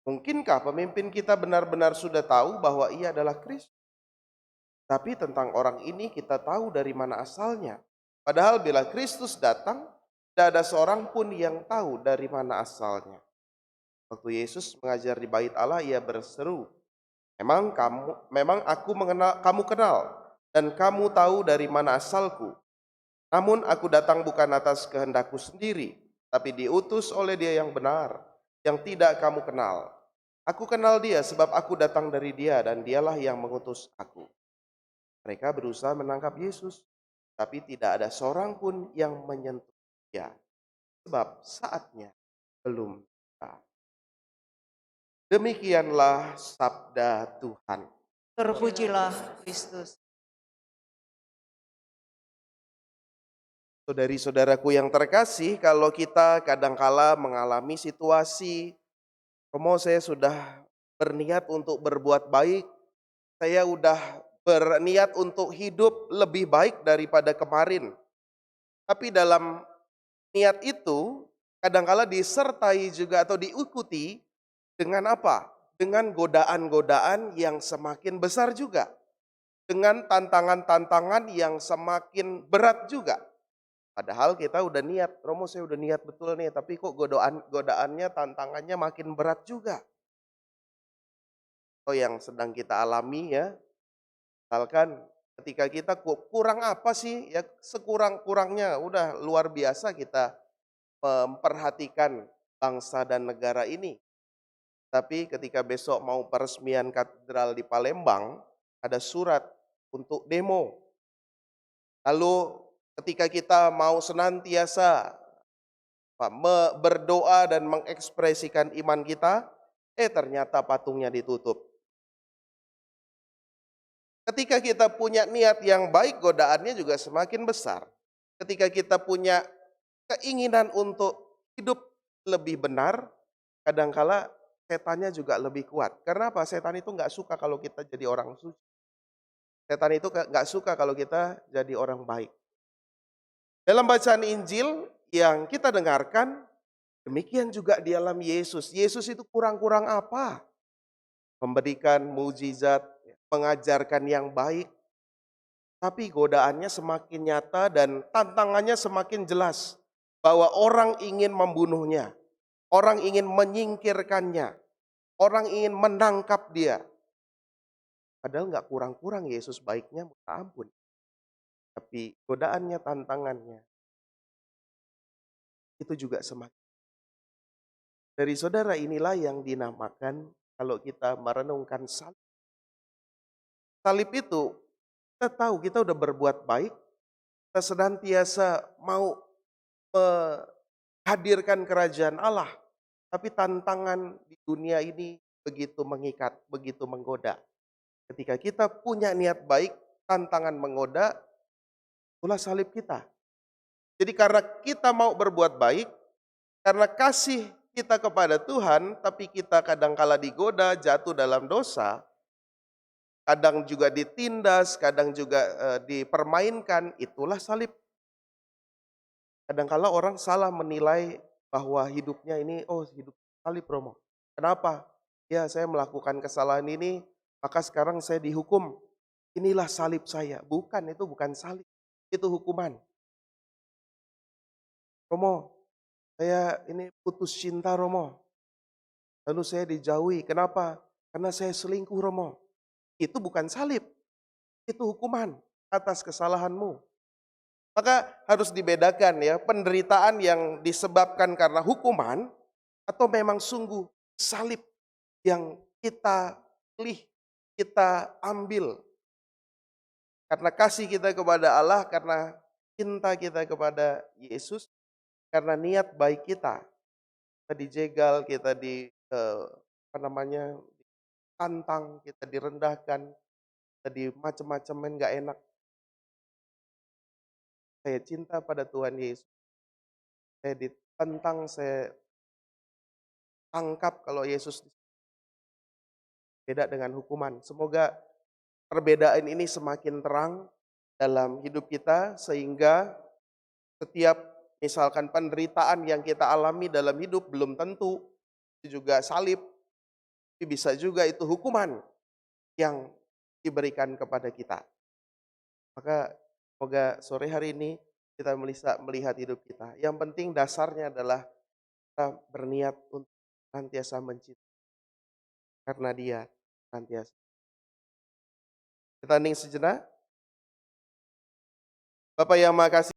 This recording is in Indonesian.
Mungkinkah pemimpin kita benar-benar sudah tahu bahwa ia adalah Kristus? Tapi tentang orang ini kita tahu dari mana asalnya. Padahal bila Kristus datang, tidak ada seorang pun yang tahu dari mana asalnya. Waktu Yesus mengajar di bait Allah, ia berseru, memang aku mengenal, kamu kenal, dan kamu tahu dari mana asalku. Namun aku datang bukan atas kehendakku sendiri, tapi diutus oleh Dia yang benar, yang tidak kamu kenal. Aku kenal Dia sebab aku datang dari Dia dan Dialah yang mengutus aku. Mereka berusaha menangkap Yesus, tapi tidak ada seorang pun yang menyentuh Dia, sebab saatnya belum tiba. Demikianlah sabda Tuhan. Terpujilah Kristus. Saudari-saudaraku yang terkasih, kalau kita kadangkala mengalami situasi, Romo saya sudah berniat untuk berbuat baik, saya udah berniat untuk hidup lebih baik daripada kemarin. Tapi dalam niat itu kadangkala disertai juga atau diikuti dengan apa? Dengan godaan-godaan yang semakin besar juga. Dengan tantangan-tantangan yang semakin berat juga. Padahal kita udah niat, Romo saya udah niat betul nih, tapi kok godaannya, tantangannya makin berat juga. Atau yang sedang kita alami ya, misalkan ketika kita kurang apa sih, ya sekurang-kurangnya udah luar biasa kita memperhatikan bangsa dan negara ini. Tapi ketika besok mau peresmian katedral di Palembang, ada surat untuk demo. Lalu ketika kita mau senantiasa berdoa dan mengekspresikan iman kita, ternyata patungnya ditutup. Ketika kita punya niat yang baik, godaannya juga semakin besar. Ketika kita punya keinginan untuk hidup lebih benar, kadangkala setannya juga lebih kuat. Karena apa? Setan itu nggak suka kalau kita jadi orang suci. Setan itu nggak suka kalau kita jadi orang baik. Dalam bacaan Injil yang kita dengarkan, demikian juga di dalam Yesus. Yesus itu kurang-kurang apa? Memberikan mujizat, mengajarkan yang baik, tapi godaannya semakin nyata dan tantangannya semakin jelas bahwa orang ingin membunuhnya, orang ingin menyingkirkannya, orang ingin menangkap dia. Padahal nggak kurang-kurang Yesus baiknya, minta ampun. Tapi godaannya, tantangannya, itu juga semakin. Dari saudara inilah yang dinamakan kalau kita merenungkan salib. Salib itu kita tahu kita udah berbuat baik, kita senantiasa mau menghadirkan kerajaan Allah. Tapi tantangan di dunia ini begitu mengikat, begitu menggoda. Ketika kita punya niat baik, tantangan menggoda, itulah salib kita. Jadi karena kita mau berbuat baik, karena kasih kita kepada Tuhan, tapi kita kadangkala digoda, jatuh dalam dosa, kadang juga ditindas, kadang juga dipermainkan, itulah salib. Kadangkala orang salah menilai bahwa hidupnya ini, hidup salib Romo. Kenapa? Ya saya melakukan kesalahan ini, maka sekarang saya dihukum. Inilah salib saya. Bukan, itu bukan salib. Itu hukuman. Romo, saya ini putus cinta Romo. Lalu saya dijauhi. Kenapa? Karena saya selingkuh Romo. Itu bukan salib. Itu hukuman atas kesalahanmu. Maka harus dibedakan ya, penderitaan yang disebabkan karena hukuman atau memang sungguh salib yang kita pilih, kita ambil. Karena kasih kita kepada Allah, karena cinta kita kepada Yesus, karena niat baik kita. Kita dijegal, kita ditantang, kita direndahkan, kita di macam-macam nggak enak. Saya cinta pada Tuhan Yesus. Saya ditentang, saya tangkap kalau Yesus beda dengan hukuman. Semoga perbedaan ini semakin terang dalam hidup kita sehingga setiap misalkan penderitaan yang kita alami dalam hidup belum tentu itu juga salib. tapi bisa juga itu hukuman yang diberikan kepada kita. Maka semoga sore hari ini kita bisa melihat hidup kita. Yang penting dasarnya adalah kita berniat untuk senantiasa mencintai karena Dia senantiasa. Kita hening sejenak. Bapak yang Maha Kasih,